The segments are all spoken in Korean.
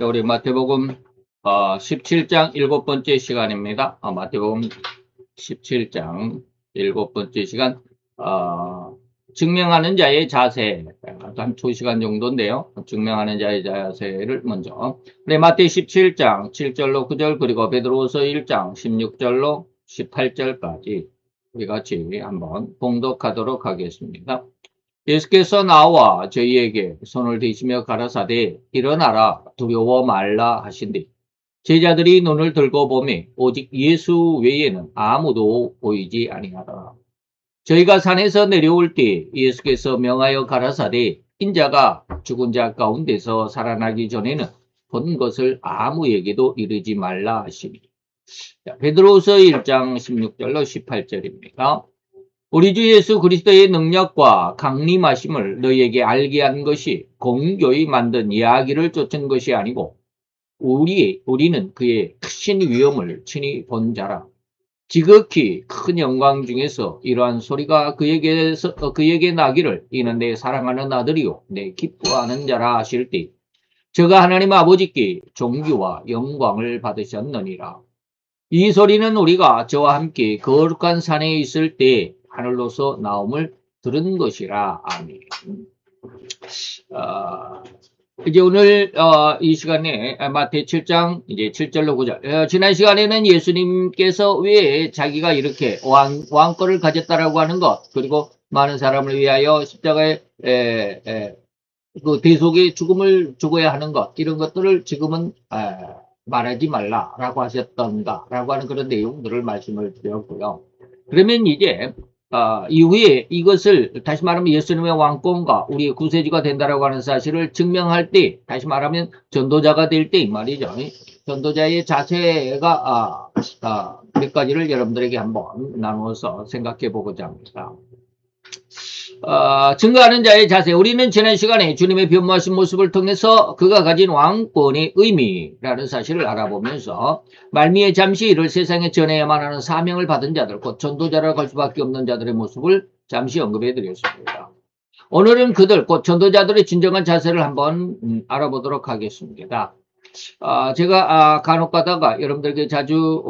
우리 마태복음 17장 7번째 시간입니다. 마태복음 17장 7번째 시간 증명하는 자의 자세 한 2시간 정도인데요. 증명하는 자의 자세를 먼저 마태 17장 7절로 9절 그리고 베드로후서 1장 16절로 18절까지 우리 같이 한번 봉독하도록 하겠습니다. 예수께서 나와 저희에게 손을 대시며 가라사대 일어나라 두려워 말라 하신뒤 제자들이 눈을 들고 보매 오직 예수 외에는 아무도 보이지 아니하더라. 저희가 산에서 내려올 때 예수께서 명하여 가라사대 인자가 죽은 자 가운데서 살아나기 전에는 본 것을 아무에게도 이르지 말라 하시니. 베드로후서 1장 16절로 18절입니다. 우리 주 예수 그리스도의 능력과 강림하심을 너희에게 알게 한 것이 공교히 만든 이야기를 쫓은 것이 아니고 우리는 그의 크신 위엄을 친히 본 자라. 지극히 큰 영광 중에서 이러한 소리가 그에게 나기를 이는 내 사랑하는 아들이요 내 기뻐하는 자라 하실 때 저가 하나님 아버지께 존귀와 영광을 받으셨느니라. 이 소리는 우리가 저와 함께 거룩한 산에 있을 때 하늘로서 나옴을 들은 것이라. 아멘. 이제 오늘 이 시간에 마태 7장 이제 7절로 9절. 지난 시간에는 예수님께서 왜 자기가 이렇게 왕권을 가졌다라고 하는 것, 그리고 많은 사람을 위하여 십자가에 그 대속의 죽음을 죽어야 하는 것, 이런 것들을 지금은 말하지 말라라고 하셨던가라고 하는 그런 내용들을 말씀을 드렸고요. 그러면 이제 이후에 이것을 다시 말하면 예수님의 왕권과 우리의 구세주가 된다라고 하는 사실을 증명할 때, 다시 말하면 전도자가 될 때 이 말이죠. 전도자의 자세가 몇 가지를 여러분들에게 한번 나누어서 생각해 보고자 합니다. 증거하는 자의 자세. 우리는 지난 시간에 주님의 변모하신 모습을 통해서 그가 가진 왕권의 의미라는 사실을 알아보면서 말미에 잠시 이를 세상에 전해야만 하는 사명을 받은 자들, 곧 전도자라고 할 수밖에 없는 자들의 모습을 잠시 언급해 드렸습니다. 오늘은 그들, 곧 전도자들의 진정한 자세를 한번 알아보도록 하겠습니다. 제가 간혹 가다가 여러분들에게 자주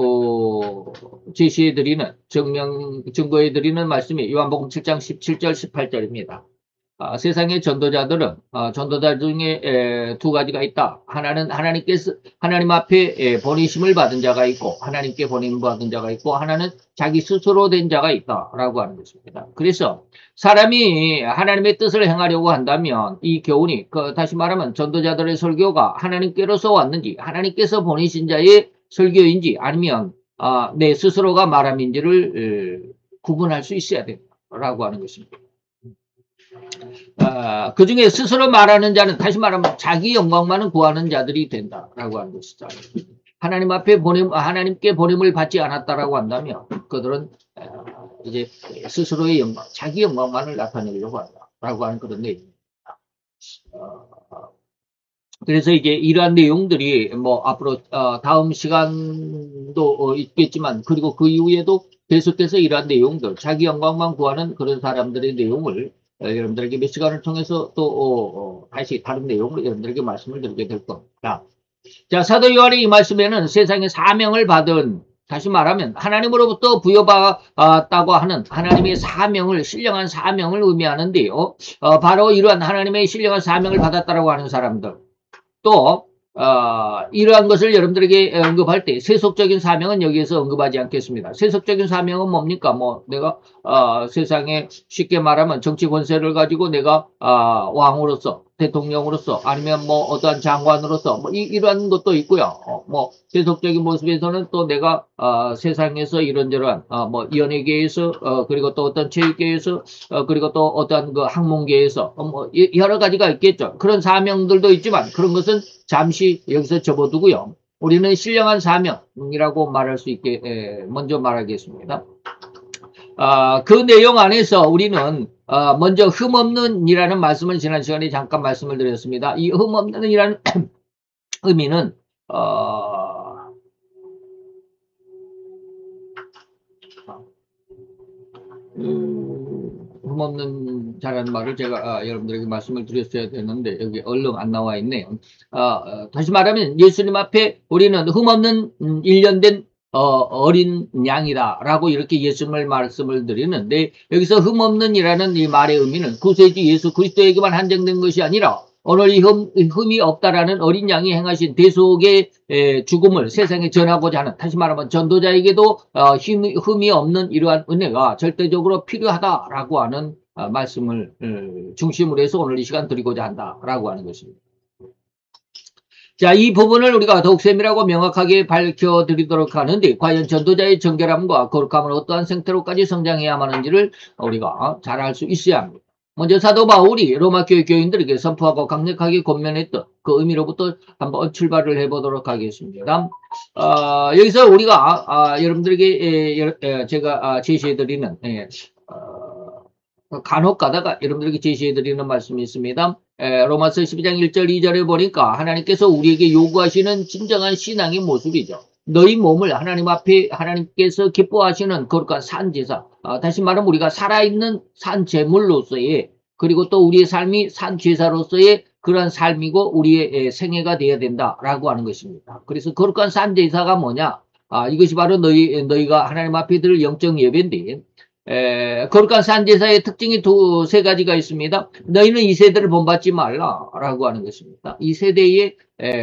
제시해드리는 증거해드리는 말씀이 요한복음 7장 17절 18절입니다. 세상의 전도자들은 전도자 중에 두 가지가 있다. 하나는 하나님 앞에 보내심을 받은 자가 있고 하나님께 보내심을 받은 자가 있고 하나는 자기 스스로 된 자가 있다라고 하는 것입니다. 그래서 사람이 하나님의 뜻을 행하려고 한다면 이 교훈이 다시 말하면 전도자들의 설교가 하나님께로서 왔는지 하나님께서 보내신 자의 설교인지 아니면 내 스스로가 말함인지를 구분할 수 있어야 된다라고 하는 것입니다. 그 중에 스스로 말하는 자는 다시 말하면 자기 영광만을 구하는 자들이 된다라고 하는 것이죠. 하나님 앞에 하나님께 보냄을 받지 않았다라고 한다면 그들은 이제 스스로의 영광, 자기 영광만을 나타내려고 한다라고 하는 그런 내용입니다. 그래서 이제 이러한 내용들이 뭐 앞으로 다음 시간도 있겠지만 그리고 그 이후에도 계속해서 이러한 내용들, 자기 영광만 구하는 그런 사람들의 내용을 여러분들에게 몇 시간을 통해서 또 다시 다른 내용을 여러분들에게 말씀을 드리게 될 겁니다. 자, 사도 요한의 이 말씀에는 세상의 사명을 받은, 다시 말하면 하나님으로부터 부여받았다고 하는 하나님의 사명을, 신령한 사명을 의미하는데요. 바로 이러한 하나님의 신령한 사명을 받았다라고 하는 사람들, 또 이러한 것을 여러분들에게 언급할 때 세속적인 사명은 여기에서 언급하지 않겠습니다. 세속적인 사명은 뭡니까? 뭐 내가 세상에 쉽게 말하면 정치 권세를 가지고 내가 왕으로서 대통령으로서 아니면 뭐 어떠한 장관으로서 뭐 이러한 것도 있고요. 뭐 세속적인 모습에서는 또 내가 세상에서 이런저런 뭐 연예계에서 그리고 또 어떤 체육계에서 그리고 또 어떠한 그 학문계에서 뭐 여러 가지가 있겠죠. 그런 사명들도 있지만 그런 것은 잠시 여기서 접어두고요. 우리는 신령한 사명이라고 말할 수 있게 먼저 말하겠습니다. 그 내용 안에서 우리는 먼저 흠없는 이라는 말씀을 지난 시간에 잠깐 말씀을 드렸습니다. 이 흠없는 이라는 의미는 흠없는 자라는 말을 제가 여러분들에게 말씀을 드렸어야 되는데 여기 얼른 안 나와 있네요. 다시 말하면 예수님 앞에 우리는 흠없는 일련된 어린 양이다라고 이렇게 예수님을 말씀을 드리는데 여기서 흠없는이라는 이 말의 의미는 구세주 예수 그리스도에게만 한정된 것이 아니라 오늘 이 흠이 없다라는 어린 양이 행하신 대속의 죽음을 세상에 전하고자 하는, 다시 말하면 전도자에게도 흠이 없는 이러한 은혜가 절대적으로 필요하다라고 하는 말씀을 중심으로 해서 오늘 이 시간 드리고자 한다라고 하는 것입니다. 자, 이 부분을 우리가 더욱 세밀하고 명확하게 밝혀드리도록 하는데 과연 전도자의 정결함과 거룩함은 어떠한 생태로까지 성장해야만 하는지를 우리가 잘 알 수 있어야 합니다. 먼저 사도 바울이 로마 교회 교인들에게 선포하고 강력하게 권면했던 그 의미로부터 한번 출발을 해보도록 하겠습니다. 여기서 우리가 여러분들에게 제가 제시해드리는 간혹 가다가 여러분들에게 제시해드리는 말씀이 있습니다. 로마서 12장 1절 2절에 보니까 하나님께서 우리에게 요구하시는 진정한 신앙의 모습이죠. 너희 몸을 하나님 앞에 하나님께서 기뻐하시는 거룩한 산제사, 다시 말하면 우리가 살아있는 산제물로서의, 그리고 또 우리의 삶이 산제사로서의 그러한 삶이고 우리의 생애가 되어야 된다라고 하는 것입니다. 그래서 거룩한 산제사가 뭐냐? 이것이 바로 너희가 하나님 앞에 드릴 영적 예배인데, 거룩한 산제사의 특징이 세 가지가 있습니다. 너희는 이 세대를 본받지 말라라고 하는 것입니다. 이 세대의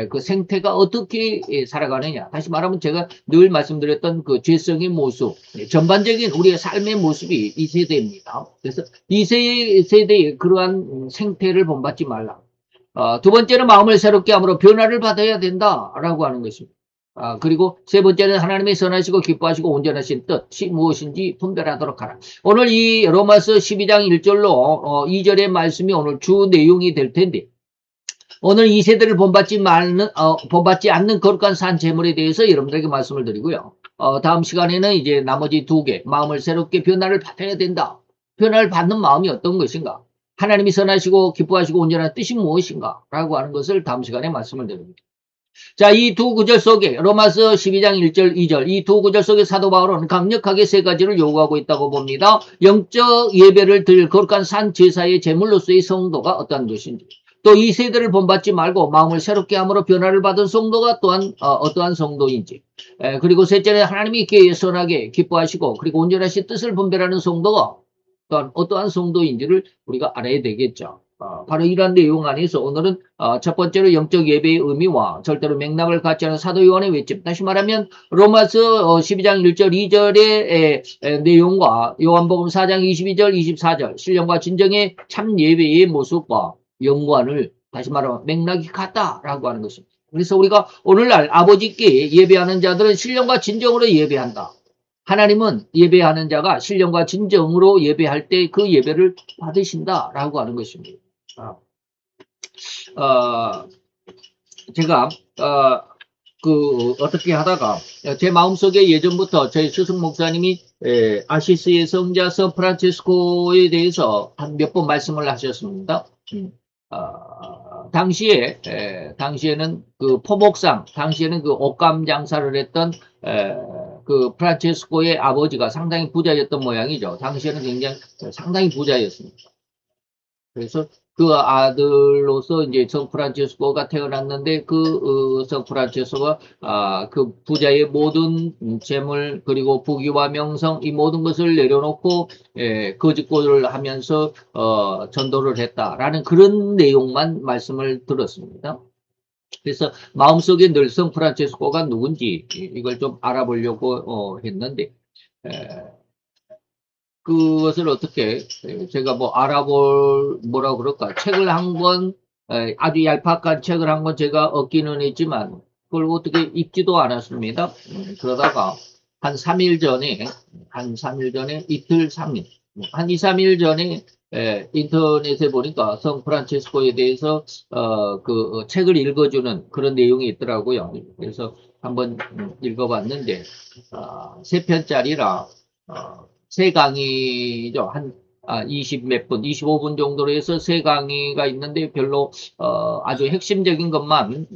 그 생태가 어떻게 살아가느냐. 다시 말하면 제가 늘 말씀드렸던 그 죄성의 모습, 전반적인 우리의 삶의 모습이 이 세대입니다. 그래서 이 세대의 그러한 생태를 본받지 말라. 두 번째는 마음을 새롭게 함으로 변화를 받아야 된다라고 하는 것입니다. 그리고 세 번째는 하나님의 선하시고 기뻐하시고 온전하신 뜻이 무엇인지 분별하도록 하라. 오늘 이 로마서 12장 1절로 2절의 말씀이 오늘 주 내용이 될 텐데, 오늘 이 세대를 본받지 않는 거룩한 산 제물에 대해서 여러분들에게 말씀을 드리고요. 다음 시간에는 이제 나머지 두 개, 마음을 새롭게 변화를 받아야 된다. 변화를 받는 마음이 어떤 것인가? 하나님이 선하시고 기뻐하시고 온전한 뜻이 무엇인가? 라고 하는 것을 다음 시간에 말씀을 드립니다. 자, 이 두 구절 속에 로마서 12장 1절 2절 이 두 구절 속에 사도 바울은 강력하게 세 가지를 요구하고 있다고 봅니다. 영적 예배를 드릴 거룩한 산 제사의 제물로서의 성도가 어떠한 것인지, 또 이 세대를 본받지 말고 마음을 새롭게 함으로 변화를 받은 성도가 또한 어떠한 성도인지, 그리고 셋째는 하나님이 이렇게 선하게 기뻐하시고 그리고 온전하신 뜻을 분별하는 성도가 또한 어떠한 성도인지를 우리가 알아야 되겠죠. 바로 이러한 내용 안에서 오늘은 첫 번째로 영적 예배의 의미와 절대로 맥락을 갖지 않은 사도 요한의 외침, 다시 말하면 로마서 12장 1절 2절의 내용과 요한복음 4장 22절 24절 신령과 진정의 참 예배의 모습과 연관을, 다시 말하면 맥락이 같다라고 하는 것입니다. 그래서 우리가 오늘날 아버지께 예배하는 자들은 신령과 진정으로 예배한다. 하나님은 예배하는 자가 신령과 진정으로 예배할 때 그 예배를 받으신다라고 하는 것입니다. 제가 어떻게 하다가 제 마음속에 예전부터 저희 스승 목사님이 아시스의 성자 선 프란체스코에 대해서 한 몇 번 말씀을 하셨습니다. 당시에는 그 포목상, 당시에는 그 옷감 장사를 했던 그 프란체스코의 아버지가 상당히 부자였던 모양이죠. 당시에는 굉장히 상당히 부자였습니다. 그래서 그 아들로서 이제 성 프란체스코가 태어났는데 성 프란체스코가 그 부자의 모든 재물 그리고 부귀와 명성 이 모든 것을 내려놓고 거짓골을 하면서 전도를 했다라는 그런 내용만 말씀을 들었습니다. 그래서 마음속에 늘 성 프란체스코가 누군지 이걸 좀 알아보려고 했는데 그것을 어떻게 제가 뭐라 그럴까, 책을 한 권, 아주 얄팍한 책을 한 권 제가 얻기는 했지만 그걸 어떻게 읽지도 않았습니다. 그러다가 한 3일 전에 이틀 3일 한 2, 3일 전에 인터넷에 보니까 성 프란체스코에 대해서 그 책을 읽어주는 그런 내용이 있더라고요. 그래서 한번 읽어봤는데 3편짜리라 세 강의죠. 한 20 몇 분, 25분 정도로 해서 세 강의가 있는데 별로 아주 핵심적인 것만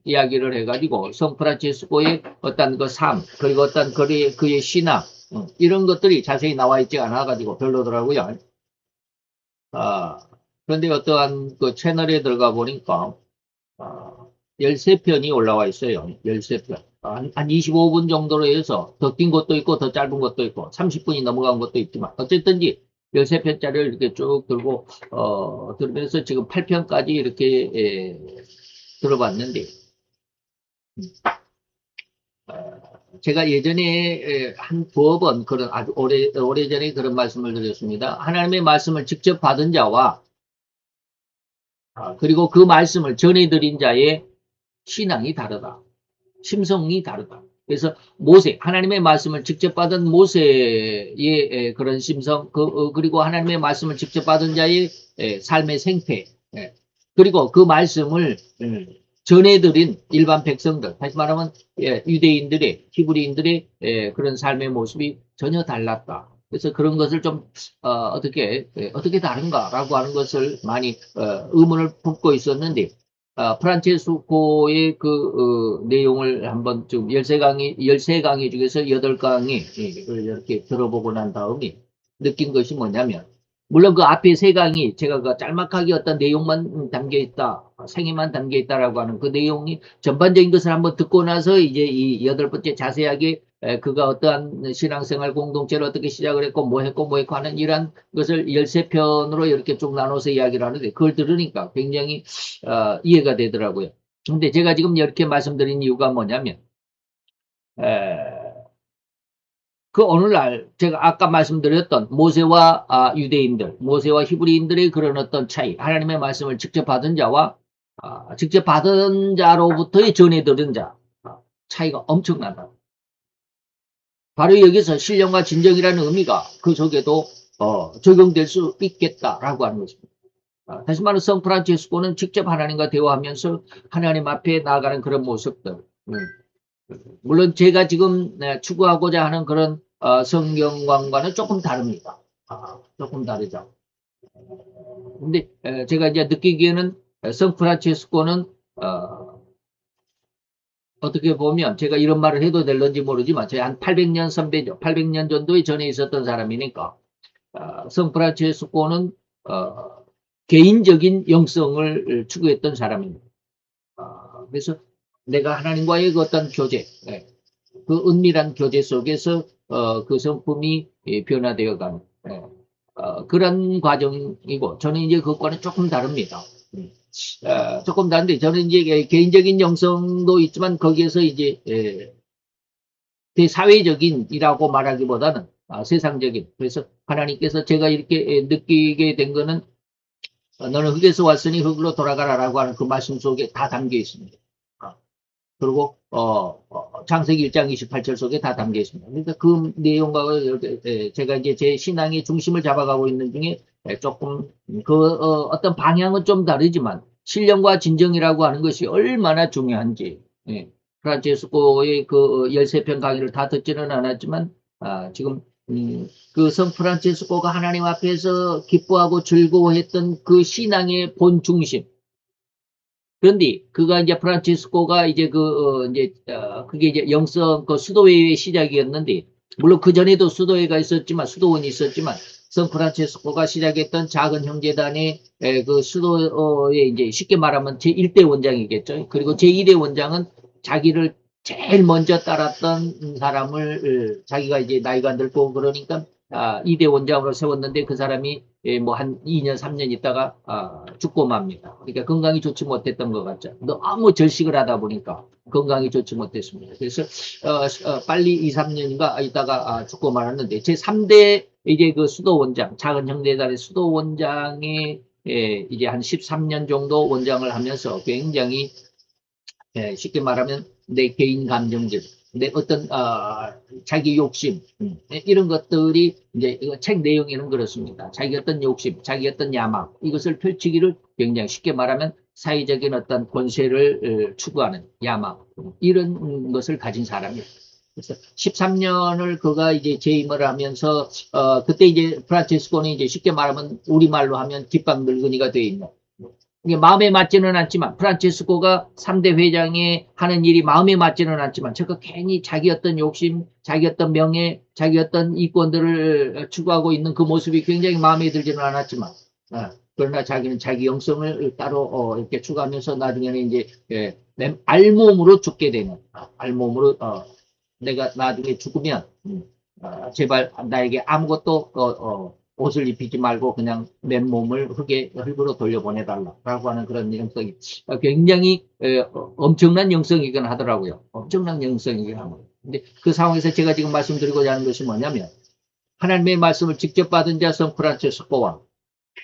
이야기를 해가지고 성 프란체스코의 어떤 그 삶, 그리고 어떤 그의 신앙 이런 것들이 자세히 나와 있지 않아가지고 별로더라고요. 그런데 어떠한 그 채널에 들어가 보니까, 13편이 올라와 있어요. 13편. 한 25분 정도로 해서 더 긴 것도 있고, 더 짧은 것도 있고, 30분이 넘어간 것도 있지만, 어쨌든지 13편짜리를 이렇게 쭉 들고, 들으면서 지금 8편까지 이렇게, 들어봤는데, 제가 예전에 한 두어 번 그런 아주 오래전에 그런 말씀을 드렸습니다. 하나님의 말씀을 직접 받은 자와 그리고 그 말씀을 전해드린 자의 신앙이 다르다. 심성이 다르다. 그래서 모세, 하나님의 말씀을 직접 받은 모세의 그런 심성, 그리고 하나님의 말씀을 직접 받은 자의 삶의 생태, 그리고 그 말씀을 전해드린 일반 백성들, 다시 말하면 유대인들의, 히브리인들의 그런 삶의 모습이 전혀 달랐다. 그래서 그런 것을 좀 어떻게 다른가라고 하는 것을 많이 의문을 품고 있었는데 프란체스코의 내용을 한번 좀 13강의 중에서 8강을 이렇게 들어보고 난 다음에 느낀 것이 뭐냐면, 물론 그 앞에 3강이 제가 그 짤막하게 어떤 내용만 담겨 있다, 생애만 담겨 있다라고 하는 그 내용이 전반적인 것을 한번 듣고 나서 이제 이 8번째 자세하게 그가 어떠한 신앙생활 공동체를 어떻게 시작을 했고 뭐 했고 하는 이러한 것을 13편으로 이렇게 쭉 나눠서 이야기를 하는데 그걸 들으니까 굉장히 이해가 되더라고요. 근데 제가 지금 이렇게 말씀드린 이유가 뭐냐면 그 오늘날 제가 아까 말씀드렸던 모세와 유대인들, 모세와 히브리인들의 그런 어떤 차이, 하나님의 말씀을 직접 받은 자와 직접 받은 자로부터의 전해 들은 자 차이가 엄청나다. 바로 여기서 신령과 진정이라는 의미가 그 속에도 적용될 수 있겠다라고 하는 것입니다. 다시 말해 성 프란치스코는 직접 하나님과 대화하면서 하나님 앞에 나아가는 그런 모습들. 물론 제가 지금 추구하고자 하는 그런 성경관과는 조금 다릅니다. 조금 다르죠. 근데 제가 이제 느끼기에는 성 프란치스코는 어떻게 보면 제가 이런 말을 해도 될런지 모르지만 제가 한 800년 선배죠. 800년 정도에 전에 있었던 사람이니까 성 프란치스코는 개인적인 영성을 추구했던 사람입니다. 그래서 내가 하나님과의 그 어떤 교제, 그 은밀한 교제 속에서 그 성품이 변화되어가는 그런 과정이고 저는 이제 그것과는 조금 다릅니다. 조금 다른데 저는 이제 개인적인 영성도 있지만 거기에서 이제 대사회적인이라고 말하기보다는 세상적인, 그래서 하나님께서 제가 이렇게 느끼게 된 거는 너는 흙에서 왔으니 흙으로 돌아가라라고 하는 그 말씀 속에 다 담겨 있습니다. 그리고 창세기 1장 28절 속에 다 담겨 있습니다. 그러니까 그 내용과 제가 이제 제 신앙의 중심을 잡아가고 있는 중에 조금 어떤 방향은 좀 다르지만 신령과 진정이라고 하는 것이 얼마나 중요한지 프란체스코의 그 13편 강의를 다 듣지는 않았지만 지금 그 성 프란체스코가 하나님 앞에서 기뻐하고 즐거워했던 그 신앙의 본 중심. 그런데 그가 이제 프란치스코가 이제 그게 이제 영성 그 수도회의 시작이었는데 물론 그 전에도 수도회가 있었지만 수도원이 있었지만 성 프란치스코가 시작했던 작은 형제단의 그 수도의 이제 쉽게 말하면 제1대 원장이겠죠. 그리고 제2대 원장은 자기를 제일 먼저 따랐던 사람을 자기가 이제 나이가 늙고 그러니까 2대 원장으로 세웠는데 그 사람이 뭐 한 2년, 3년 있다가 죽고 맙니다. 그러니까 건강이 좋지 못했던 것 같죠. 너무 절식을 하다 보니까 건강이 좋지 못했습니다. 그래서 빨리 2, 3년인가 있다가 죽고 말았는데 제 3대 이제 그 수도 원장, 작은 형제단의 수도 원장에 이제 한 13년 정도 원장을 하면서 굉장히 쉽게 말하면 내 개인 감정들, 내 어떤 자기 욕심 이런 것들이 이제 이거 책 내용에는 그렇습니다. 자기 어떤 욕심, 자기 어떤 야망 이것을 펼치기를 굉장히 쉽게 말하면 사회적인 어떤 권세를 추구하는 야망 이런 것을 가진 사람이에요. 그래서 13년을 그가 이제 재임을 하면서 그때 이제 프란체스코는 이제 쉽게 말하면 우리말로 하면 뒷방 늙은이가 되어 있는. 마음에 맞지는 않지만 프란체스코가 3대 회장이 하는 일이 마음에 맞지는 않지만 제가 괜히 자기 어떤 욕심, 자기 어떤 명예, 자기 어떤 이권들을 추구하고 있는 그 모습이 굉장히 마음에 들지는 않았지만 그러나 자기는 자기 영성을 따로 이렇게 추구하면서 나중에는 이제 알몸으로 죽게 되는 알몸으로 내가 나중에 죽으면 제발 나에게 아무것도 옷을 입히지 말고 그냥 맨몸을 흙으로 돌려보내달라라고 하는 그런 영성이 굉장히 엄청난 영성이긴 하더라고요. 엄청난 영성이긴 합니다. 근데 그 상황에서 제가 지금 말씀드리고자 하는 것이 뭐냐면 하나님의 말씀을 직접 받은 자 성프란체스코와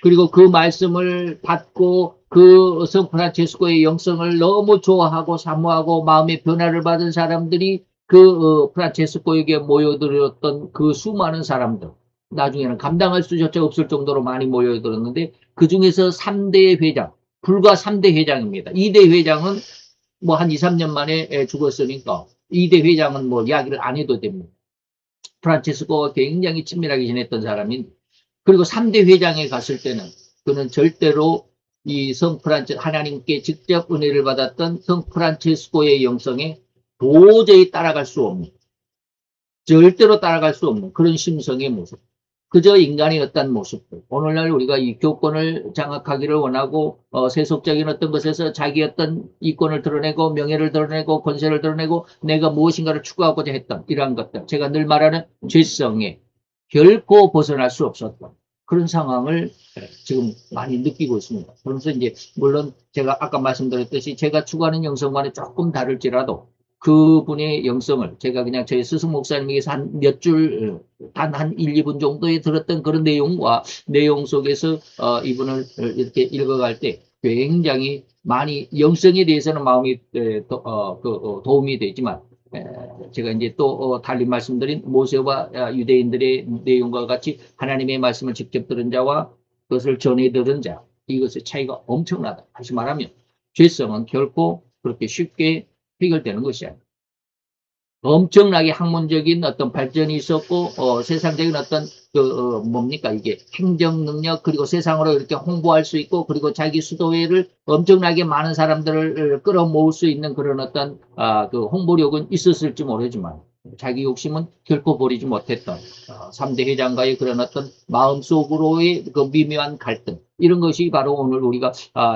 그리고 그 말씀을 받고 그 성프란체스코의 영성을 너무 좋아하고 사모하고 마음의 변화를 받은 사람들이 그 프란체스코에게 모여들었던 그 수많은 사람들 나중에는 감당할 수조차 없을 정도로 많이 모여들었는데 그 중에서 3대 회장 불과 3대 회장입니다. 2대 회장은 뭐 한 2, 3년 만에 죽었으니까 2대 회장은 뭐 이야기를 안 해도 됩니다. 프란체스코가 굉장히 친밀하게 지냈던 사람인 그리고 3대 회장에 갔을 때는 그는 절대로 이 하나님께 직접 은혜를 받았던 성 프란체스코의 영성에 도저히 따라갈 수 없는 절대로 따라갈 수 없는 그런 심성의 모습 그저 인간의 어떤 모습들 오늘날 우리가 이 교권을 장악하기를 원하고 세속적인 어떤 것에서 자기 어떤 이권을 드러내고 명예를 드러내고 권세를 드러내고 내가 무엇인가를 추구하고자 했던 이러한 것들 제가 늘 말하는 죄성에 결코 벗어날 수 없었던 그런 상황을 지금 많이 느끼고 있습니다. 그러면서 이제 물론 제가 아까 말씀드렸듯이 제가 추구하는 영성과는 조금 다를지라도 그분의 영성을 제가 그냥 저희 스승 목사님에게서 한 몇 줄, 단 한 1, 2분 정도에 들었던 그런 내용과 내용 속에서 이분을 이렇게 읽어갈 때 굉장히 많이 영성에 대해서는 마음이 도움이 되지만 제가 이제 또 달리 말씀드린 모세와 유대인들의 내용과 같이 하나님의 말씀을 직접 들은 자와 그것을 전해 들은 자 이것의 차이가 엄청나다. 다시 말하면 죄성은 결코 그렇게 쉽게 해결되는 것이 아니에요. 엄청나게 학문적인 어떤 발전이 있었고 세상적인 어떤 뭡니까 이게 행정 능력 그리고 세상으로 이렇게 홍보할 수 있고 그리고 자기 수도회를 엄청나게 많은 사람들을 끌어모을 수 있는 그런 어떤 그 홍보력은 있었을지 모르지만 자기 욕심은 결코 버리지 못했던 3대 회장과의 그런 어떤 마음속으로의 그 미묘한 갈등 이런 것이 바로 오늘 우리가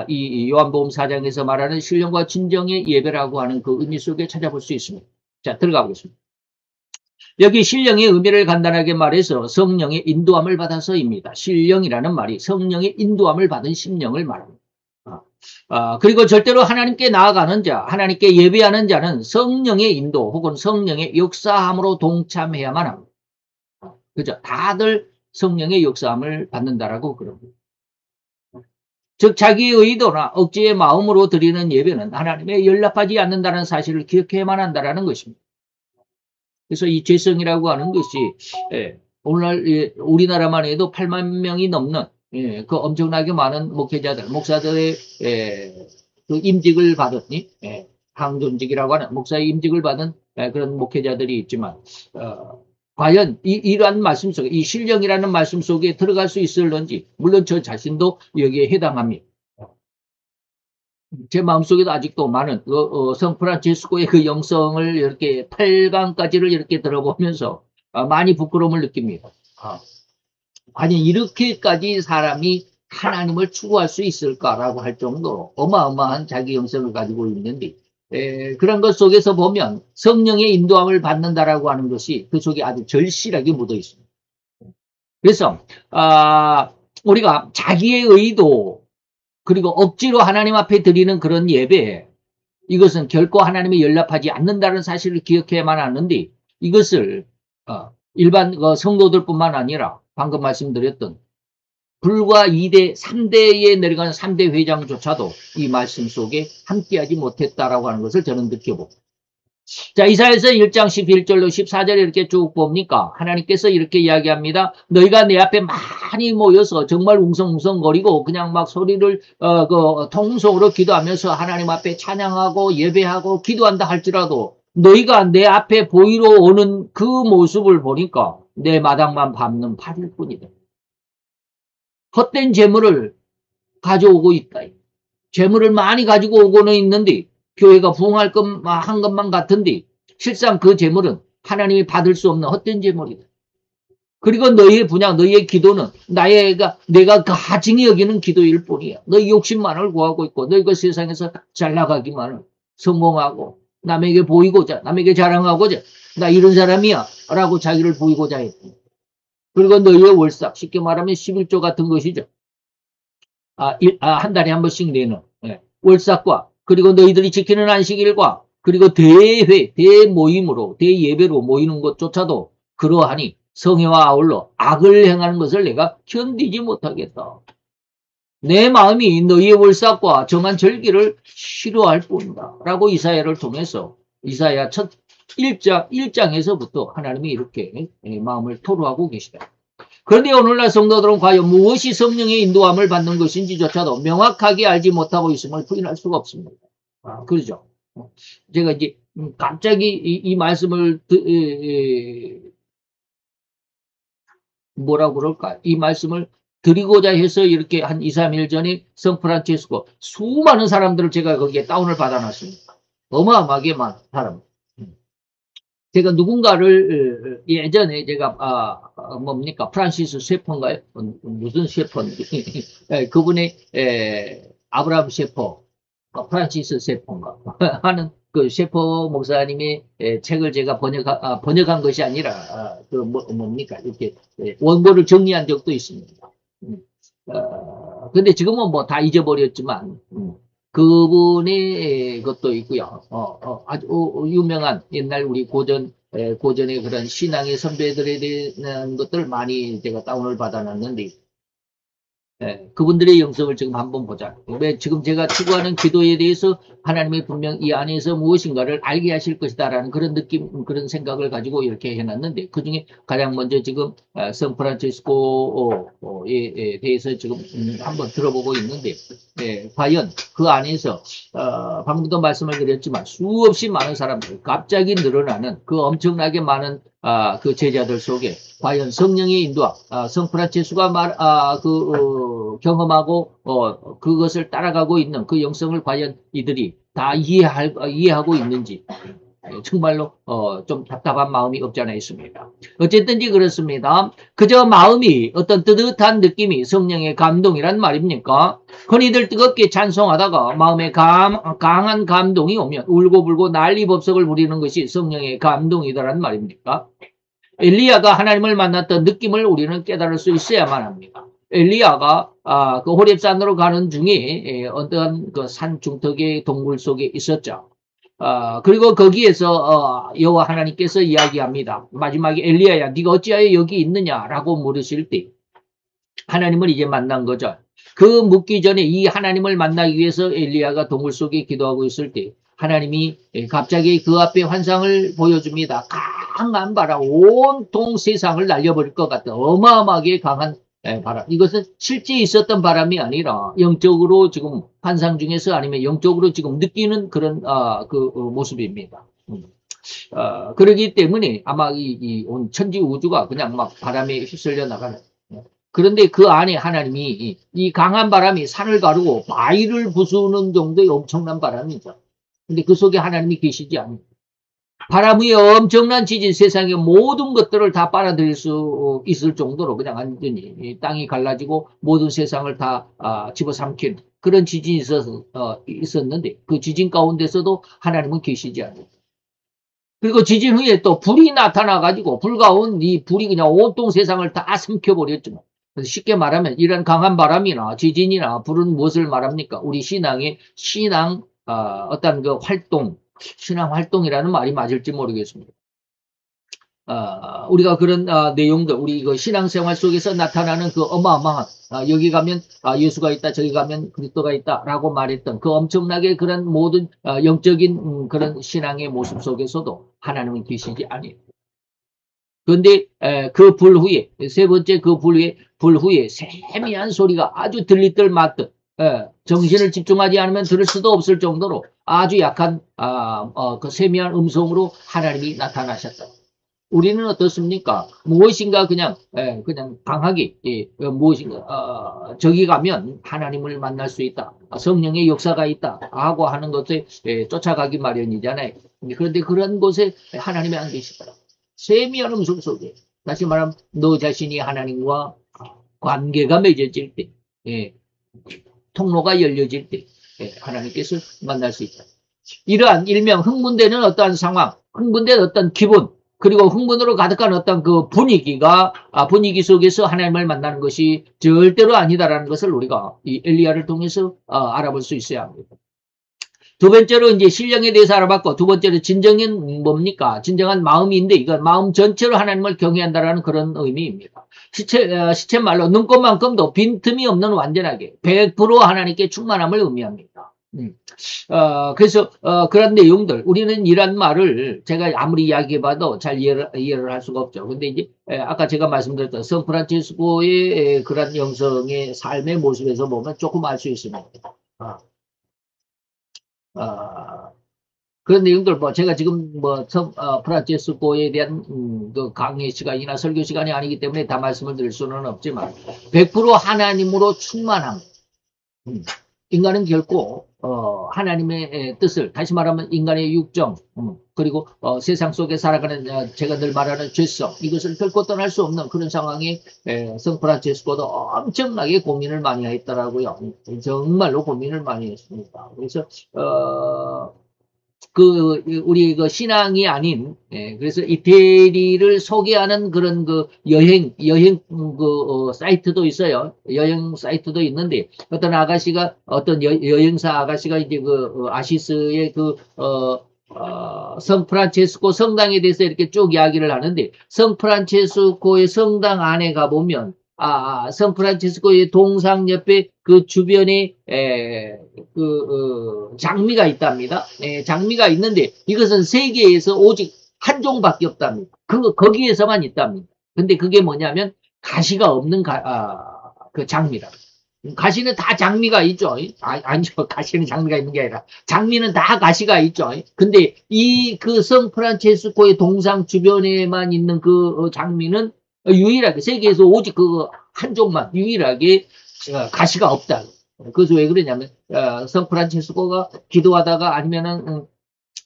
이 요한복음 4장에서 말하는 신령과 진정의 예배라고 하는 그 의미 속에 찾아볼 수 있습니다. 자, 들어가 보겠습니다. 여기 신령의 의미를 간단하게 말해서 성령의 인도함을 받아서입니다. 신령이라는 말이 성령의 인도함을 받은 심령을 말합니다. 그리고 절대로 하나님께 나아가는 자, 하나님께 예배하는 자는 성령의 인도 혹은 성령의 역사함으로 동참해야만 합니다. 그죠? 다들 성령의 역사함을 받는다라고 그럽니다. 즉 자기의 의도나 억지의 마음으로 드리는 예배는 하나님에 연락하지 않는다는 사실을 기억해야만 한다는 것입니다. 그래서 이 죄성이라고 하는 것이 오늘날 우리나라만 해도 8만 명이 넘는 그 엄청나게 많은 목회자들, 목사들의 그 임직을 받은 항존직이라고 하는 목사의 임직을 받은 그런 목회자들이 있지만 과연 이러한 말씀 속에 이 신령이라는 말씀 속에 들어갈 수 있을런지 물론 저 자신도 여기에 해당합니다. 제 마음속에도 아직도 많은 성프란체스코의 그 영성을 이렇게 8강까지를 이렇게 들어보면서 많이 부끄러움을 느낍니다. 과연 이렇게까지 사람이 하나님을 추구할 수 있을까라고 할 정도로 어마어마한 자기 영성을 가지고 있는데 그런 것 속에서 보면 성령의 인도함을 받는다라고 하는 것이 그 속에 아주 절실하게 묻어 있습니다. 그래서 우리가 자기의 의도 그리고 억지로 하나님 앞에 드리는 그런 예배 이것은 결코 하나님이 연락하지 않는다는 사실을 기억해야만 하는데 이것을 일반 성도들뿐만 아니라 방금 말씀드렸던 불과 2대, 3대에 내려가는 3대 회장조차도 이 말씀 속에 함께하지 못했다라고 하는 것을 저는 느껴봅니다. 자, 이사야서 1장 11절로 14절에 이렇게 쭉 봅니까? 하나님께서 이렇게 이야기합니다. 너희가 내 앞에 많이 모여서 정말 웅성웅성거리고 그냥 막 소리를 통성으로 기도하면서 하나님 앞에 찬양하고 예배하고 기도한다 할지라도 너희가 내 앞에 보이러 오는 그 모습을 보니까 내 마당만 밟는 파일 뿐이다. 헛된 재물을 가져오고 있다. 재물을 많이 가지고 오고는 있는데 교회가 부흥할 한 것만 같은데 실상 그 재물은 하나님이 받을 수 없는 헛된 재물이다. 그리고 너희의 분양, 너희의 기도는 내가 가증히 여기는 기도일 뿐이야. 너희 욕심만을 구하고 있고, 너희가 세상에서 잘 나가기만을 성공하고, 남에게 보이고자, 남에게 자랑하고자, 나 이런 사람이야. 라고 자기를 보이고자 했고. 그리고 너희의 월삭, 쉽게 말하면 11조 같은 것이죠. 한 달에 한 번씩 내는, 예. 월삭과, 그리고 너희들이 지키는 안식일과, 그리고 대모임으로, 대예배로 모이는 것조차도 그러하니, 성회와 아울러 악을 행하는 것을 내가 견디지 못하겠다. 내 마음이 너희의 월삭과 정한 절기를 싫어할 뿐이다. 라고 이사야를 통해서 이사야 첫 1장에서부터 하나님이 이렇게 마음을 토로하고 계시다. 그런데 오늘날 성도들은 과연 무엇이 성령의 인도함을 받는 것인지조차도 명확하게 알지 못하고 있음을 부인할 수가 없습니다. 그러죠. 제가 이제 갑자기 이 말씀을 뭐라고 그럴까? 이 말씀을 드리고자 해서 이렇게 한 2, 3일 전에 성프란체스코 수많은 사람들을 제가 거기에 다운을 받아놨습니다. 어마어마하게 많은 사람. 제가 누군가를 예전에 제가 뭡니까 프란시스 셰퍼인가요? 무슨 셰퍼인지 그분의 아브라함 셰퍼 프란시스 셰퍼인가 하는 그 셰퍼 목사님의 책을 제가 번역한 것이 아니라 뭡니까 이렇게 원고를 정리한 적도 있습니다. 근데 지금은 뭐 다 잊어버렸지만 그분의 것도 있고요. 아주 유명한 옛날 우리 고전의 그런 신앙의 선배들에 대한 것들 많이 제가 다운을 받아놨는데, 그분들의 영성을 지금 한번 보자. 왜 지금 제가 추구하는 기도에 대해서 하나님이 분명 이 안에서 무엇인가를 알게 하실 것이다라는 그런 느낌, 그런 생각을 가지고 이렇게 해놨는데, 그 중에 가장 먼저 지금 샌프란시스코에 대해서 지금 한번 들어보고 있는데, 과연 그 안에서 방금도 말씀을 드렸지만 수없이 많은 사람들, 갑자기 늘어나는 그 엄청나게 많은 그 제자들 속에 과연 성령의 인도와 성프란체스코가 경험하고 그것을 따라가고 있는 그 영성을 과연 이들이 다 이해하고 있는지 정말로 좀 답답한 마음이 없지 않아 있습니다. 어쨌든지 그렇습니다. 그저 마음이 어떤 뜨뜻한 느낌이 성령의 감동이란 말입니까? 흔히들 뜨겁게 찬송하다가 마음에 강한 감동이 오면 울고불고 난리법석을 부리는 것이 성령의 감동이다란 말입니까? 엘리야가 하나님을 만났던 느낌을 우리는 깨달을 수 있어야만 합니다. 엘리야가 그 호렙산으로 가는 중에 어떤 그 산 중턱의 동굴 속에 있었죠. 그리고 거기에서 여호와 하나님께서 이야기합니다. 마지막에 엘리야야 네가 어찌하여 여기 있느냐라고 물으실 때 하나님을 이제 만난 거죠. 그 묻기 전에 이 하나님을 만나기 위해서 엘리야가 동굴 속에 기도하고 있을 때 하나님이 갑자기 그 앞에 환상을 보여줍니다. 강한 바람, 온통 세상을 날려버릴 것 같은 어마어마하게 강한 바람. 이것은 실제 있었던 바람이 아니라 영적으로 지금 환상 중에서 아니면 영적으로 지금 느끼는 그런 모습입니다. 그러기 때문에 아마 온 천지 우주가 그냥 막 바람에 휩쓸려 나가는. 그런데 그 안에 하나님이 이 강한 바람이 산을 가르고 바위를 부수는 정도의 엄청난 바람이죠. 근데 그 속에 하나님이 계시지 않습니다. 바람 위에 엄청난 지진, 세상의 모든 것들을 다 빨아들일 수 있을 정도로 그냥 완전히 땅이 갈라지고 모든 세상을 다 집어삼킨 그런 지진이 있었는데 그 지진 가운데서도 하나님은 계시지 않아요. 그리고 지진 후에 또 불이 나타나가지고 불가운 이 불이 그냥 온통 세상을 다 삼켜버렸죠. 그래서 쉽게 말하면 이런 강한 바람이나 지진이나 불은 무엇을 말합니까? 우리 신앙 어떤 그 활동, 신앙 활동이라는 말이 맞을지 모르겠습니다. 우리가 그런 내용들, 우리 그 신앙생활 속에서 나타나는 그 어마어마한 여기 가면 예수가 있다, 저기 가면 그리스도가 있다라고 말했던 그 엄청나게 그런 모든 영적인 그런 신앙의 모습 속에서도 하나님은 계시지 아니에요. 그런데 그 불 후에 세 번째 그 불 후에 세미한 소리가 아주 들리들 맞듯 정신을 집중하지 않으면 들을 수도 없을 정도로 아주 약한 그 세미한 음성으로 하나님이 나타나셨다. 우리는 어떻습니까? 무엇인가 그냥 강하게 무엇인가 저기 가면 하나님을 만날 수 있다. 성령의 역사가 있다 하고 하는 것에 쫓아가기 마련이잖아요. 그런데 그런 곳에 하나님이 안 계시더라. 세미한 음성 속에 다시 말하면 너 자신이 하나님과 관계가 맺어질 때, 예, 통로가 열려질 때, 예, 하나님께서 만날 수 있다. 이러한 일명 흥분되는 어떠한 상황, 흥분된 어떤 기분, 그리고 흥분으로 가득한 어떤 그 분위기 속에서 하나님을 만나는 것이 절대로 아니다라는 것을 우리가 이 엘리야를 통해서 알아볼 수 있어야 합니다. 두 번째로 이제 신령에 대해서 알아봤고, 두 번째로 진정은 뭡니까? 진정한 마음인데, 이건 마음 전체로 하나님을 경외한다라는 그런 의미입니다. 시체 말로 눈꽃만큼도 빈틈이 없는 완전하게 100% 하나님께 충만함을 의미합니다. 그래서 그런 내용들, 우리는 이런 말을 제가 아무리 이야기해봐도 잘 이해를 할 수가 없죠. 근데 이제 아까 제가 말씀드렸던 샌프란시스코의 그런 영성의 삶의 모습에서 보면 조금 알 수 있습니다. 그런 내용들, 제가 지금, 프란체스코에 대한, 그 강의 시간이나 설교 시간이 아니기 때문에 다 말씀을 드릴 수는 없지만, 100% 하나님으로 충만함. 인간은 결코, 하나님의 뜻을, 다시 말하면 인간의 육정, 그리고, 세상 속에 살아가는, 제가 늘 말하는 죄성, 이것을 결코 떠날 수 없는 그런 상황에, 성프란체스코도 엄청나게 고민을 많이 했더라고요. 정말로 고민을 많이 했습니다. 그래서, 우리 신앙이 아닌, 그래서 이태리를 소개하는 그런 여행 사이트도 있어요. 여행 사이트도 있는데, 어떤 여행사 아가씨가 이제 아시스의 성프란체스코 성당에 대해서 이렇게 쭉 이야기를 하는데, 성프란체스코의 성당 안에 가보면, 성프란체스코의 동상 옆에 그 주변에, 장미가 있답니다. 장미가 있는데, 이것은 세계에서 오직 한 종밖에 없답니다. 거기에서만 있답니다. 근데 그게 뭐냐면, 가시가 없는 그 장미라. 가시는 다 장미가 있죠. 아니죠. 가시는 장미가 있는 게 아니라, 장미는 다 가시가 있죠. 근데 성프란체스코의 동상 주변에만 있는 그 장미는 유일하게, 세계에서 오직 한 종만 유일하게 가시가 없다. 그래서 왜 그러냐면, 성프란체스코가 기도하다가 아니면은,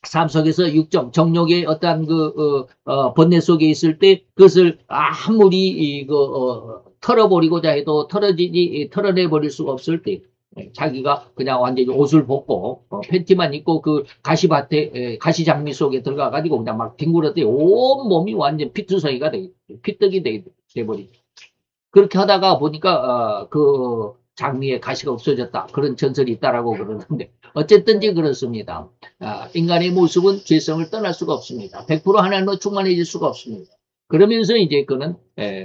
삶 속에서 정욕의 어떤 번뇌 속에 있을 때, 그것을 아무리, 털어버리고자 해도 털어내버릴 수가 없을 때, 자기가 그냥 완전히 옷을 벗고, 팬티만 입고 가시밭에, 가시장미 속에 들어가가지고 그냥 막 뒹굴었더니 온 몸이 완전 피투성이가 피떡이 돼버리죠. 그렇게 하다가 보니까, 장미에 가시가 없어졌다. 그런 전설이 있다라고 그러는데, 어쨌든지 그렇습니다. 인간의 모습은 죄성을 떠날 수가 없습니다. 100% 하나님으로 충만해질 수가 없습니다. 그러면서 이제 그는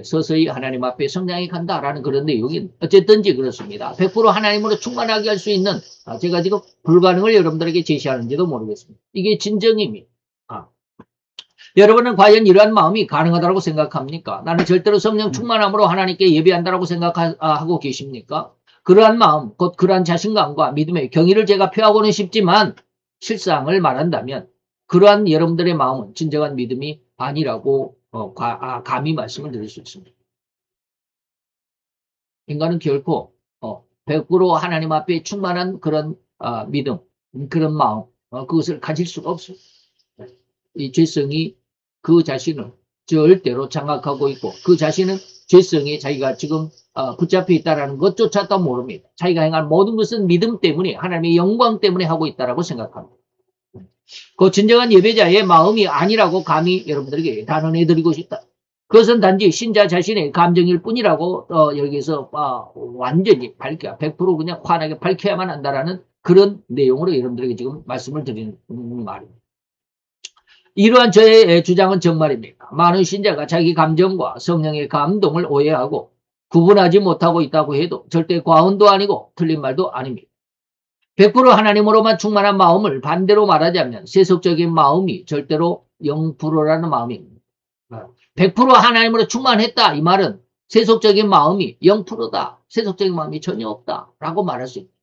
서서히 하나님 앞에 성장해 간다라는 그런 내용이 어쨌든지 그렇습니다. 100% 하나님으로 충만하게 할 수 있는, 제가 지금 불가능을 여러분들에게 제시하는지도 모르겠습니다. 이게 진정입니다. 여러분은 과연 이러한 마음이 가능하다고 생각합니까? 나는 절대로 성령 충만함으로 하나님께 예배한다라고 생각하고 계십니까? 그러한 마음, 곧 그러한 자신감과 믿음의 경의를 제가 표하고는 싶지만, 실상을 말한다면 그러한 여러분들의 마음은 진정한 믿음이 아니라고 감히 말씀을 드릴 수 있습니다. 인간은 결코 100% 하나님 앞에 충만한 그런 믿음, 그런 마음, 그것을 가질 수가 없어요. 이 죄성이 그 자신을 절대로 장악하고 있고, 그 자신은 죄성에 자기가 지금 붙잡혀 있다는 것조차도 모릅니다. 자기가 행한 모든 것은 믿음 때문에, 하나님의 영광 때문에 하고 있다고 생각합니다. 그 진정한 예배자의 마음이 아니라고 감히 여러분들에게 단언해드리고 싶다. 그것은 단지 신자 자신의 감정일 뿐이라고 여기서 완전히 100% 그냥 환하게 밝혀야만 한다라는 그런 내용으로 여러분들에게 지금 말씀을 드리는 말입니다. 이러한 저의 주장은 정말입니다. 많은 신자가 자기 감정과 성령의 감동을 오해하고 구분하지 못하고 있다고 해도 절대 과언도 아니고 틀린 말도 아닙니다. 100% 하나님으로만 충만한 마음을 반대로 말하자면 세속적인 마음이 절대로 0%라는 마음입니다. 100% 하나님으로 충만했다, 이 말은 세속적인 마음이 0%다. 세속적인 마음이 전혀 없다 라고 말할 수 있습니다.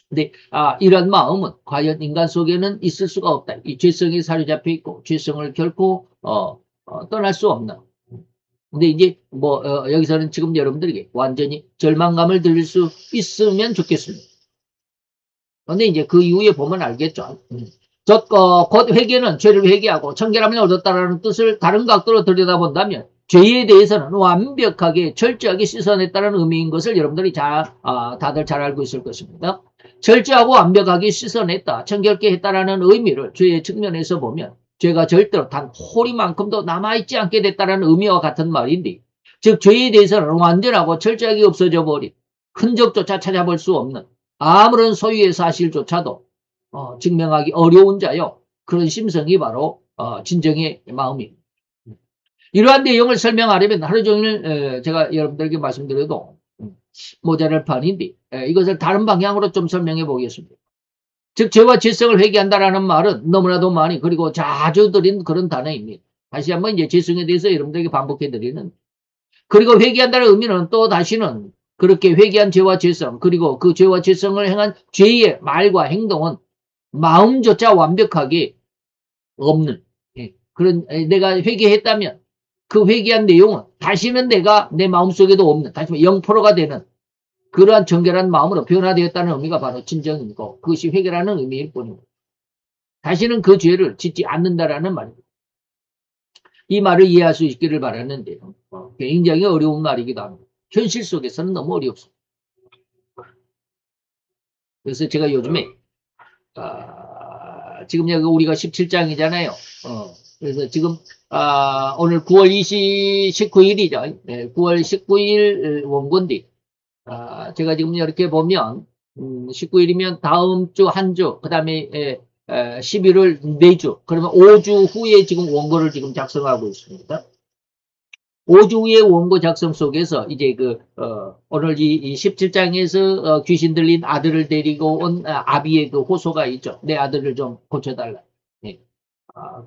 근데 이런 마음은 과연 인간 속에는 있을 수가 없다. 이 죄성이 사로잡혀 있고 죄성을 결코 떠날 수 없는. 근데 이제 여기서는 지금 여러분들에게 완전히 절망감을 들릴 수 있으면 좋겠습니다. 근데 이제 그 이후에 보면 알겠죠. 곧 회개는 죄를 회개하고 청결함을 얻었다라는 뜻을 다른 각도로 들여다본다면 죄에 대해서는 완벽하게 철저하게 씻어냈다는 의미인 것을 여러분들이 다들 잘 알고 있을 것입니다. 철저하고 완벽하게 씻어냈다, 청결케 했다라는 의미를 죄의 측면에서 보면 죄가 절대로 단 호리만큼도 남아있지 않게 됐다는 의미와 같은 말인데, 즉 죄에 대해서는 완전하고 철저하게 없어져 버린, 흔적조차 찾아볼 수 없는 아무런 소유의 사실조차도 증명하기 어려운 자요, 그런 심성이 바로 진정의 마음입니다. 이러한 내용을 설명하려면 하루 종일 제가 여러분들에게 말씀드려도 모자랄 판인데, 이것을 다른 방향으로 좀 설명해 보겠습니다. 즉 죄와 죄성을 회개한다라는 말은 너무나도 많이 그리고 자주 드린 그런 단어입니다. 다시 한번 이제 죄성에 대해서 여러분들에게 반복해 드리는, 그리고 회개한다는 의미는 또 다시는 그렇게 회개한 죄와 죄성, 그리고 그 죄와 죄성을 행한 죄의 말과 행동은 마음조차 완벽하게 없는, 그런, 내가 회개했다면 그 회개한 내용은 다시는 내가 내 마음속에도 없는, 다시 말해 0%가 되는 그러한 정결한 마음으로 변화되었다는 의미가 바로 진정이고, 그것이 회개라는 의미일 뿐입니다. 다시는 그 죄를 짓지 않는다라는 말입니다. 이 말을 이해할 수 있기를 바랐는데요. 굉장히 어려운 말이기도 합니다. 현실 속에서는 너무 어렵습니다. 그래서 제가 요즘에 지금 여기 우리가 17장이잖아요. 그래서 지금 오늘 9월 19일이죠. 9월 19일 원고인데, 제가 지금 이렇게 보면 19일이면 다음 주 한 주, 그 다음에 11월 4주, 그러면 5주 후에 지금 원고를 지금 작성하고 있습니다. 5주 후에 원고 작성 속에서 이제 오늘 이 17장에서 귀신 들린 아들을 데리고 온 아비의 그 호소가 있죠. 내 아들을 좀 고쳐달라. 네.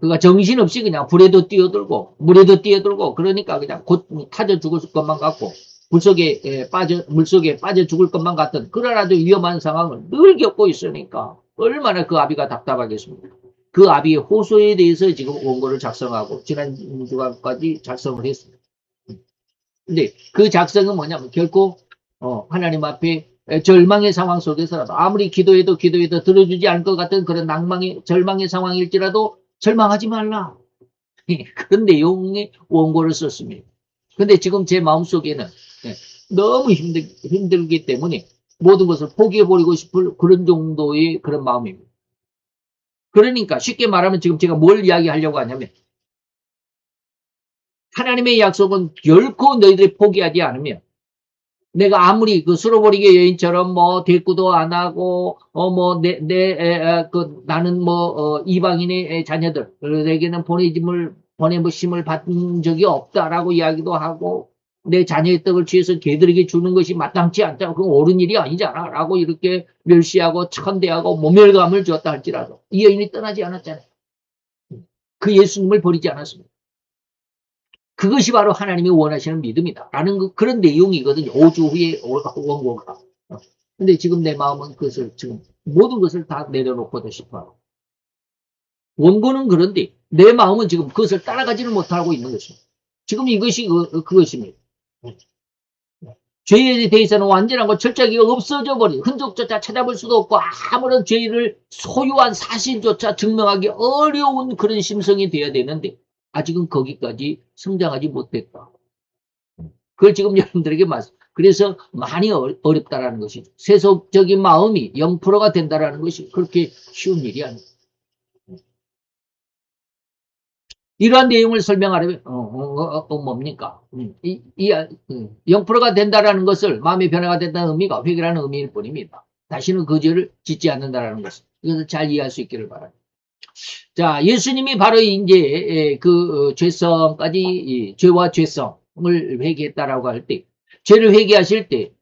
그가 정신없이 그냥 불에도 뛰어들고 물에도 뛰어들고, 그러니까 그냥 곧 타져 죽을 것만 같고 물속에 빠져 죽을 것만 같은 그런 아주 위험한 상황을 늘 겪고 있으니까 얼마나 그 아비가 답답하겠습니까? 그 아비의 호소에 대해서 지금 원고를 작성하고 지난 주간까지 작성을 했습니다. 근데 그 작성은 뭐냐면 결코 하나님 앞에 절망의 상황 속에서라도 아무리 기도해도 들어주지 않을 것 같은 그런 절망의 상황일지라도 절망하지 말라. 그런 내용의 원고를 썼습니다. 근데 지금 제 마음속에는 너무 힘들기 때문에 모든 것을 포기해버리고 싶을 그런 정도의 그런 마음입니다. 그러니까 쉽게 말하면 지금 제가 뭘 이야기하려고 하냐면, 하나님의 약속은 결코 너희들이 포기하지 않으면, 내가 아무리 그 수로버리게 여인처럼 대꾸도 안 하고 나는 이방인의 자녀들에게는 보내심을 받은 적이 없다라고 이야기도 하고, 내 자녀의 떡을 취해서 개들에게 주는 것이 마땅치 않다, 그건 옳은 일이 아니잖아 라고 이렇게 멸시하고 천대하고 모멸감을 주었다 할지라도 이 여인이 떠나지 않았잖아요. 그 예수님을 버리지 않았습니다. 그것이 바로 하나님이 원하시는 믿음이다 라는 그런 내용이거든요. 5주 후에 원고가. 근데 지금 내 마음은 지금 모든 것을 다 내려놓고도 싶어요. 원고는 그런데 내 마음은 지금 그것을 따라가지는 못하고 있는 것입니다. 지금 이것이 그것입니다. 죄에 대해서는 완전하고 철저하게 없어져 버린, 흔적조차 찾아볼 수도 없고 아무런 죄를 소유한 사실조차 증명하기 어려운 그런 심성이 되어야 되는데 아직은 거기까지 성장하지 못했다. 그걸 지금 여러분들에게 그래서 많이 어렵다라는 것이죠. 세속적인 마음이 0%가 된다라는 것이 그렇게 쉬운 일이 아닙니다. 이러한 내용을 설명하려면 뭡니까? 0%가 된다라는 것을, 마음의 변화가 된다는 의미가 회개라는 의미일 뿐입니다. 다시는 그 죄를 짓지 않는다라는 것을, 이것을 잘 이해할 수 있기를 바랍니다. 자, 예수님이 바로 이제 죄성까지, 죄와 죄성을 회개했다라고 할 때, 죄를 회개하실 때